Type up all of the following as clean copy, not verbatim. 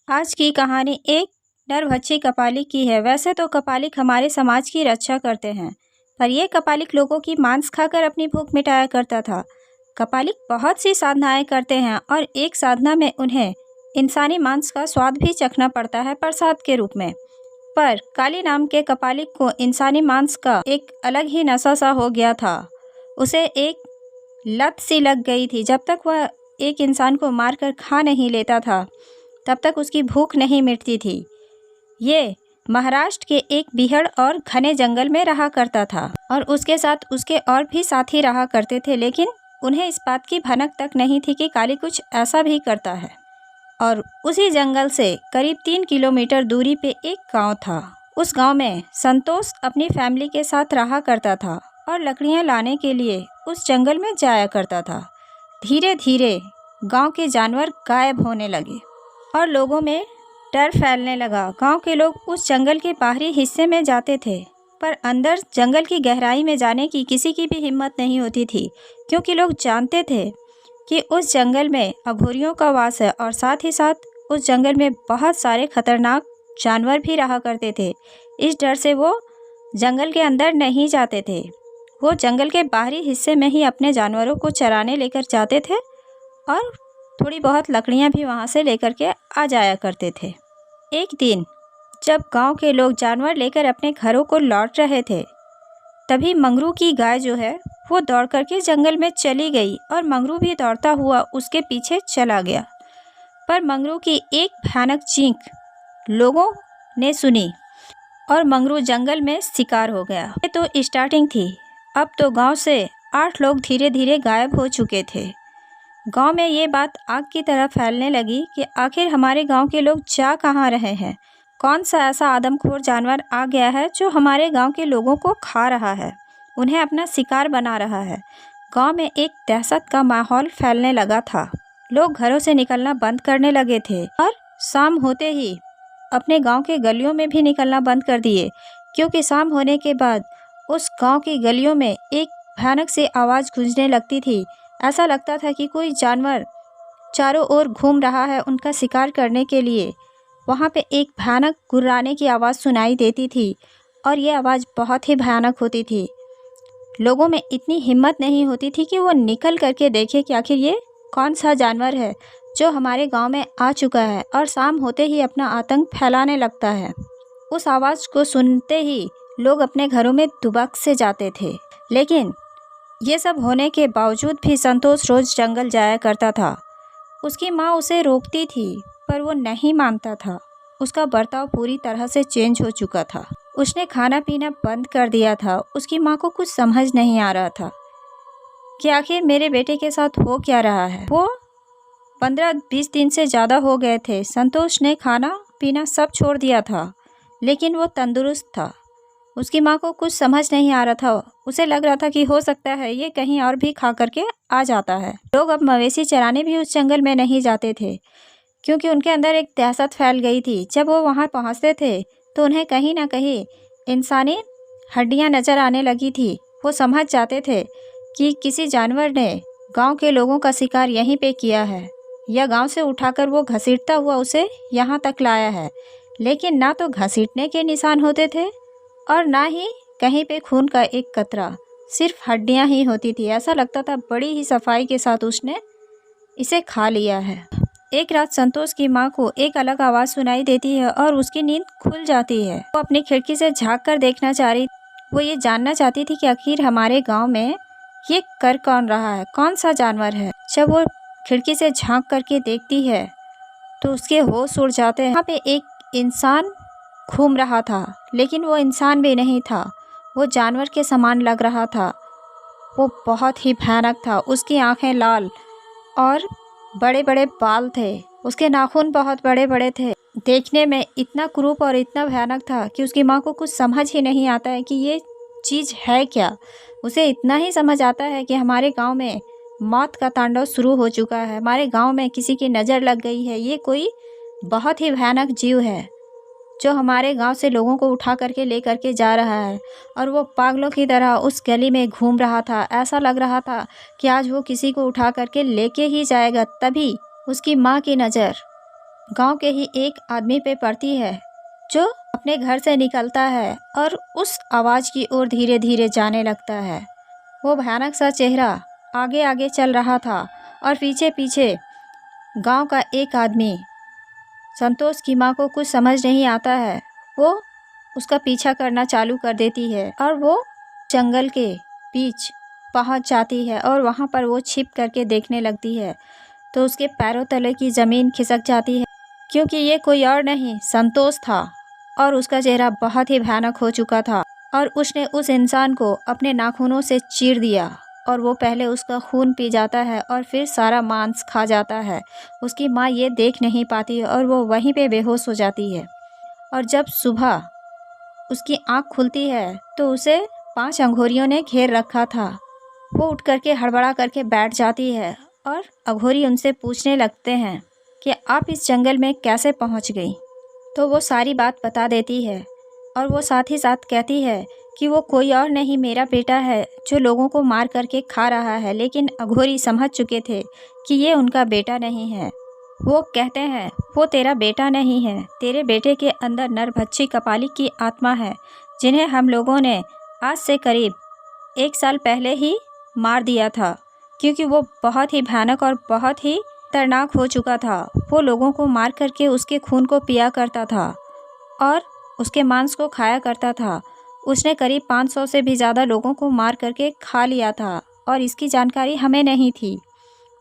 आज की कहानी एक नरभक्षी कपालिक की है। वैसे तो कपालिक हमारे समाज की रक्षा करते हैं, पर यह कपालिक लोगों की मांस खाकर अपनी भूख मिटाया करता था। कपालिक बहुत सी साधनाएं करते हैं और एक साधना में उन्हें इंसानी मांस का स्वाद भी चखना पड़ता है प्रसाद के रूप में। पर काली नाम के कपालिक को इंसानी मांस का एक अलग ही नशा सा हो गया था। उसे एक लत सी लग गई थी। जब तक वह एक इंसान को मारकर खा नहीं लेता था तब तक उसकी भूख नहीं मिटती थी। ये महाराष्ट्र के एक बीहड़ और घने जंगल में रहा करता था और उसके साथ उसके और भी साथी रहा करते थे, लेकिन उन्हें इस बात की भनक तक नहीं थी कि काली कुछ ऐसा भी करता है। और उसी जंगल से करीब 3 किलोमीटर दूरी पे एक गांव था। उस गांव में संतोष अपनी फैमिली के साथ रहा करता था और लकड़ियां लाने के लिए उस जंगल में जाया करता था। धीरे धीरे गांव के जानवर गायब होने लगे और लोगों में डर फैलने लगा। गांव के लोग उस जंगल के बाहरी हिस्से में जाते थे, पर अंदर जंगल की गहराई में जाने की किसी की भी हिम्मत नहीं होती थी, क्योंकि लोग जानते थे कि उस जंगल में अघोरियों का वास है और साथ ही साथ उस जंगल में बहुत सारे खतरनाक जानवर भी रहा करते थे। इस डर से वो जंगल के अंदर नहीं जाते थे। वो जंगल के बाहरी हिस्से में ही अपने जानवरों को चराने लेकर जाते थे और थोड़ी बहुत लकड़ियां भी वहां से लेकर के आ जाया करते थे। एक दिन जब गांव के लोग जानवर लेकर अपने घरों को लौट रहे थे, तभी मंगरू की गाय जो है वो दौड़ करके जंगल में चली गई और मंगरू भी दौड़ता हुआ उसके पीछे चला गया। पर मंगरू की एक भयानक चीख लोगों ने सुनी और मंगरू जंगल में शिकार हो गया। ये तो स्टार्टिंग थी। अब तो गांव से 8 लोग धीरे धीरे गायब हो चुके थे। गांव में ये बात आग की तरह फैलने लगी कि आखिर हमारे गांव के लोग जा कहाँ रहे हैं। कौन सा ऐसा आदमखोर जानवर आ गया है जो हमारे गांव के लोगों को खा रहा है, उन्हें अपना शिकार बना रहा है। गांव में एक दहशत का माहौल फैलने लगा था। लोग घरों से निकलना बंद करने लगे थे और शाम होते ही अपने गांव के गलियों में भी निकलना बंद कर दिए, क्योंकि शाम होने के बाद उस गांव की गलियों में एक भयानक सी आवाज़ गूंजने लगती थी। ऐसा लगता था कि कोई जानवर चारों ओर घूम रहा है उनका शिकार करने के लिए। वहाँ पे एक भयानक गुर्राने की आवाज़ सुनाई देती थी और ये आवाज़ बहुत ही भयानक होती थी। लोगों में इतनी हिम्मत नहीं होती थी कि वो निकल करके देखे कि आखिर ये कौन सा जानवर है जो हमारे गांव में आ चुका है और शाम होते ही अपना आतंक फैलाने लगता है। उस आवाज़ को सुनते ही लोग अपने घरों में दुबक से जाते थे। लेकिन ये सब होने के बावजूद भी संतोष रोज़ जंगल जाया करता था। उसकी माँ उसे रोकती थी पर वो नहीं मानता था। उसका बर्ताव पूरी तरह से चेंज हो चुका था। उसने खाना पीना बंद कर दिया था। उसकी माँ को कुछ समझ नहीं आ रहा था कि आखिर मेरे बेटे के साथ हो क्या रहा है। वो 15-20 दिन से ज़्यादा हो गए थे। संतोष ने खाना पीना सब छोड़ दिया था, लेकिन वो तंदुरुस्त था। उसकी माँ को कुछ समझ नहीं आ रहा था। उसे लग रहा था कि हो सकता है ये कहीं और भी खा करके आ जाता है। लोग अब मवेशी चराने भी उस जंगल में नहीं जाते थे, क्योंकि उनके अंदर एक दहशत फैल गई थी। जब वो वहाँ पहुँचते थे तो उन्हें कहीं ना कहीं इंसानी हड्डियाँ नज़र आने लगी थी। वो समझ जाते थे कि किसी जानवर ने गाँव के लोगों का शिकार यहीं पर किया है, या गाँव से उठाकर वो घसीटता हुआ उसे यहाँ तक लाया है। लेकिन ना तो घसीटने के निशान होते थे और ना ही कहीं पे खून का एक कतरा, सिर्फ हड्डियां ही होती थी। ऐसा लगता था बड़ी ही सफाई के साथ उसने इसे खा लिया है। एक रात संतोष की माँ को एक अलग आवाज़ सुनाई देती है और उसकी नींद खुल जाती है। वो अपनी खिड़की से झांक कर देखना चाह रही। वो ये जानना चाहती थी कि आखिर हमारे गाँव में ये कर कौन रहा है, कौन सा जानवर है। जब वो खिड़की से झाँक करके देखती है तो उसके होश उड़ जाते हैं। वहाँ पे एक इंसान घूम रहा था, लेकिन वो इंसान भी नहीं था, वो जानवर के समान लग रहा था। वो बहुत ही भयानक था। उसकी आंखें लाल और बड़े बड़े बाल थे। उसके नाखून बहुत बड़े बड़े थे। देखने में इतना क्रूप और इतना भयानक था कि उसकी माँ को कुछ समझ ही नहीं आता है कि ये चीज़ है क्या। उसे इतना ही समझ आता है कि हमारे गांव में मौत का तांडव शुरू हो चुका है, हमारे गांव में किसी की नज़र लग गई है। ये कोई बहुत ही भयानक जीव है जो हमारे गांव से लोगों को उठा करके ले करके जा रहा है। और वो पागलों की तरह उस गली में घूम रहा था। ऐसा लग रहा था कि आज वो किसी को उठा करके लेके ही जाएगा। तभी उसकी माँ की नज़र गांव के ही एक आदमी पे पड़ती है जो अपने घर से निकलता है और उस आवाज़ की ओर धीरे धीरे जाने लगता है। वो भयानक सा चेहरा आगे आगे चल रहा था और पीछे पीछे गांव का एक आदमी। संतोष की माँ को कुछ समझ नहीं आता है। वो उसका पीछा करना चालू कर देती है और वो जंगल के बीच पहुंच जाती है और वहाँ पर वो छिप करके देखने लगती है तो उसके पैरों तले की ज़मीन खिसक जाती है, क्योंकि ये कोई और नहीं संतोष था और उसका चेहरा बहुत ही भयानक हो चुका था और उसने उस इंसान को अपने नाखूनों से चीर दिया और वो पहले उसका खून पी जाता है और फिर सारा मांस खा जाता है। उसकी माँ ये देख नहीं पाती और वो वहीं पे बेहोश हो जाती है। और जब सुबह उसकी आँख खुलती है तो उसे 5 अघोरियों ने घेर रखा था। वो उठ करके हड़बड़ा करके बैठ जाती है और अघोरी उनसे पूछने लगते हैं कि आप इस जंगल में कैसे पहुंच गई। तो वो सारी बात बता देती है और वो साथ ही साथ कहती है कि वो कोई और नहीं मेरा बेटा है जो लोगों को मार करके खा रहा है। लेकिन अघोरी समझ चुके थे कि ये उनका बेटा नहीं है। वो कहते हैं वो तेरा बेटा नहीं है, तेरे बेटे के अंदर नरभक्षी कपालिक की आत्मा है जिन्हें हम लोगों ने आज से करीब 1 साल पहले ही मार दिया था, क्योंकि वो बहुत ही भयानक और बहुत ही खतरनाक हो चुका था। वो लोगों को मार करके उसके खून को पिया करता था और उसके मांस को खाया करता था। उसने करीब 500 से भी ज़्यादा लोगों को मार करके खा लिया था और इसकी जानकारी हमें नहीं थी।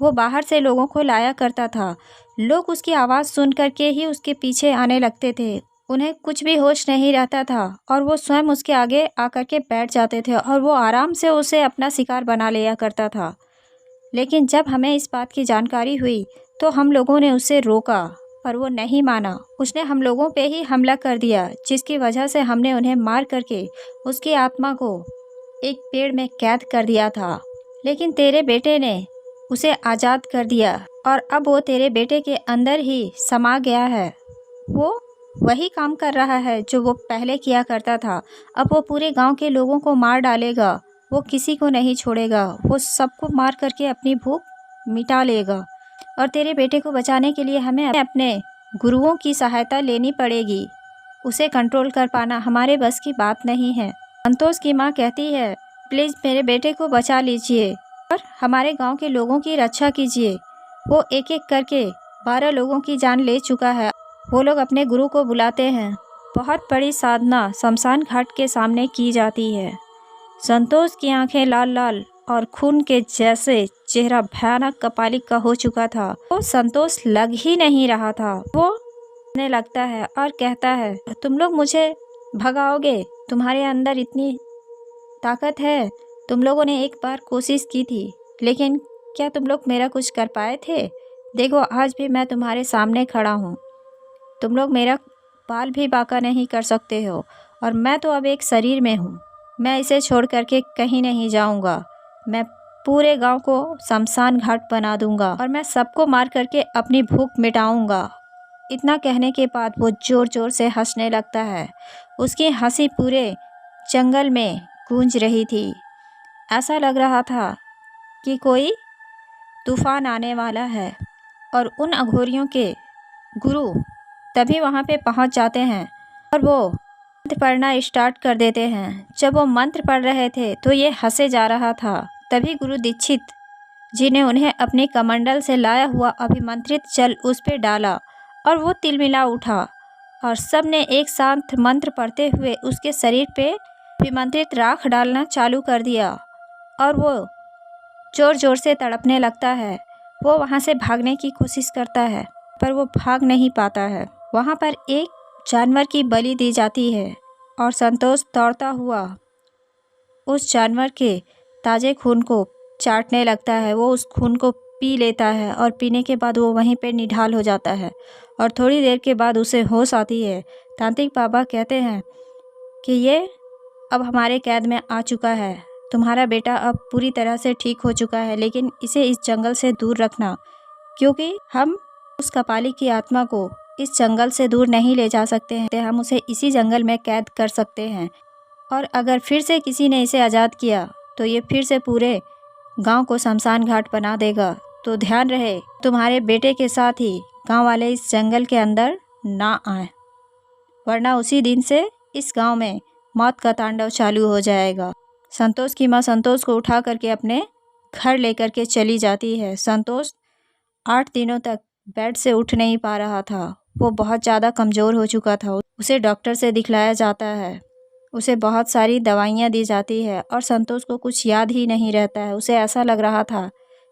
वो बाहर से लोगों को लाया करता था। लोग उसकी आवाज़ सुन करके ही उसके पीछे आने लगते थे। उन्हें कुछ भी होश नहीं रहता था और वो स्वयं उसके आगे आकर के बैठ जाते थे और वो आराम से उसे अपना शिकार बना लिया करता था। लेकिन जब हमें इस बात की जानकारी हुई तो हम लोगों ने उसे रोका पर वो नहीं माना। उसने हम लोगों पे ही हमला कर दिया, जिसकी वजह से हमने उन्हें मार करके उसकी आत्मा को एक पेड़ में कैद कर दिया था। लेकिन तेरे बेटे ने उसे आज़ाद कर दिया और अब वो तेरे बेटे के अंदर ही समा गया है। वो वही काम कर रहा है जो वो पहले किया करता था। अब वो पूरे गांव के लोगों को मार डालेगा, वो किसी को नहीं छोड़ेगा, वो सबको मार करके अपनी भूख मिटा लेगा। और तेरे बेटे को बचाने के लिए हमें अपने गुरुओं की सहायता लेनी पड़ेगी। उसे कंट्रोल कर पाना हमारे बस की बात नहीं है। संतोष की माँ कहती है प्लीज़ मेरे बेटे को बचा लीजिए और हमारे गांव के लोगों की रक्षा कीजिए। वो एक एक करके 12 लोगों की जान ले चुका है। वो लोग अपने गुरु को बुलाते हैं। बहुत बड़ी साधना शमशान घाट के सामने की जाती है। संतोष की आंखें लाल लाल और खून के जैसे, चेहरा भयानक कपालिक का हो चुका था। वो संतोष लग ही नहीं रहा था। वो कहने लगता है और कहता है तुम लोग मुझे भगाओगे, तुम्हारे अंदर इतनी ताकत है। तुम लोगों ने एक बार कोशिश की थी, लेकिन क्या तुम लोग मेरा कुछ कर पाए थे? देखो आज भी मैं तुम्हारे सामने खड़ा हूँ। तुम लोग मेरा बाल भी बांका नहीं कर सकते हो और मैं तो अब एक शरीर में हूँ। मैं इसे छोड़ करके कहीं नहीं जाऊँगा। मैं पूरे गांव को शमशान घाट बना दूँगा और मैं सबको मार करके अपनी भूख मिटाऊँगा। इतना कहने के बाद वो ज़ोर ज़ोर से हंसने लगता है। उसकी हंसी पूरे जंगल में गूंज रही थी। ऐसा लग रहा था कि कोई तूफान आने वाला है। और उन अघोरियों के गुरु तभी वहाँ पे पहुँच जाते हैं और वो मंत्र पढ़ना स्टार्ट कर देते हैं। जब वो मंत्र पढ़ रहे थे तो ये हंसे जा रहा था। तभी गुरु दीक्षित जी ने उन्हें अपने कमंडल से लाया हुआ अभिमंत्रित जल उस पर डाला और वो तिलमिला उठा और सब ने एक साथ मंत्र पढ़ते हुए उसके शरीर पे अभिमंत्रित राख डालना चालू कर दिया और वो ज़ोर ज़ोर से तड़पने लगता है। वो वहाँ से भागने की कोशिश करता है पर वो भाग नहीं पाता है। वहाँ पर एक जानवर की बलि दी जाती है और संतोष दौड़ता हुआ उस जानवर के ताज़े खून को चाटने लगता है। वो उस खून को पी लेता है और पीने के बाद वो वहीं पे निढाल हो जाता है और थोड़ी देर के बाद उसे होश आती है। तांत्रिक बाबा कहते हैं कि ये अब हमारे कैद में आ चुका है। तुम्हारा बेटा अब पूरी तरह से ठीक हो चुका है, लेकिन इसे इस जंगल से दूर रखना, क्योंकि हम उस कपाली की आत्मा को इस जंगल से दूर नहीं ले जा सकते हैं। हम उसे इसी जंगल में कैद कर सकते हैं और अगर फिर से किसी ने इसे आज़ाद किया तो ये फिर से पूरे गांव को शमशान घाट बना देगा। तो ध्यान रहे तुम्हारे बेटे के साथ ही गांव वाले इस जंगल के अंदर ना आए, वरना उसी दिन से इस गांव में मौत का तांडव चालू हो जाएगा। संतोष की माँ संतोष को उठा करके अपने घर लेकर के चली जाती है। संतोष 8 दिनों तक बेड से उठ नहीं पा रहा था। वो बहुत ज़्यादा कमज़ोर हो चुका था। उसे डॉक्टर से दिखलाया जाता है, उसे बहुत सारी दवाइयाँ दी जाती है और संतोष को कुछ याद ही नहीं रहता है। उसे ऐसा लग रहा था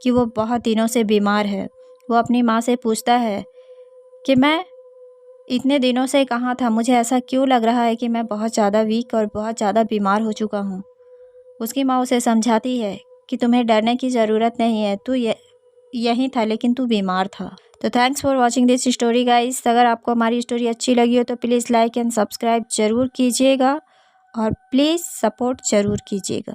कि वो बहुत दिनों से बीमार है। वो अपनी माँ से पूछता है कि मैं इतने दिनों से कहाँ था, मुझे ऐसा क्यों लग रहा है कि मैं बहुत ज़्यादा वीक और बहुत ज़्यादा बीमार हो चुका हूँ। उसकी माँ उसे समझाती है कि तुम्हें डरने की ज़रूरत नहीं है, तू यहीं था लेकिन तू बीमार था। तो thanks for watching this story guys. अगर आपको हमारी स्टोरी अच्छी लगी हो तो प्लीज़ लाइक एंड सब्सक्राइब ज़रूर कीजिएगा और प्लीज़ सपोर्ट ज़रूर कीजिएगा।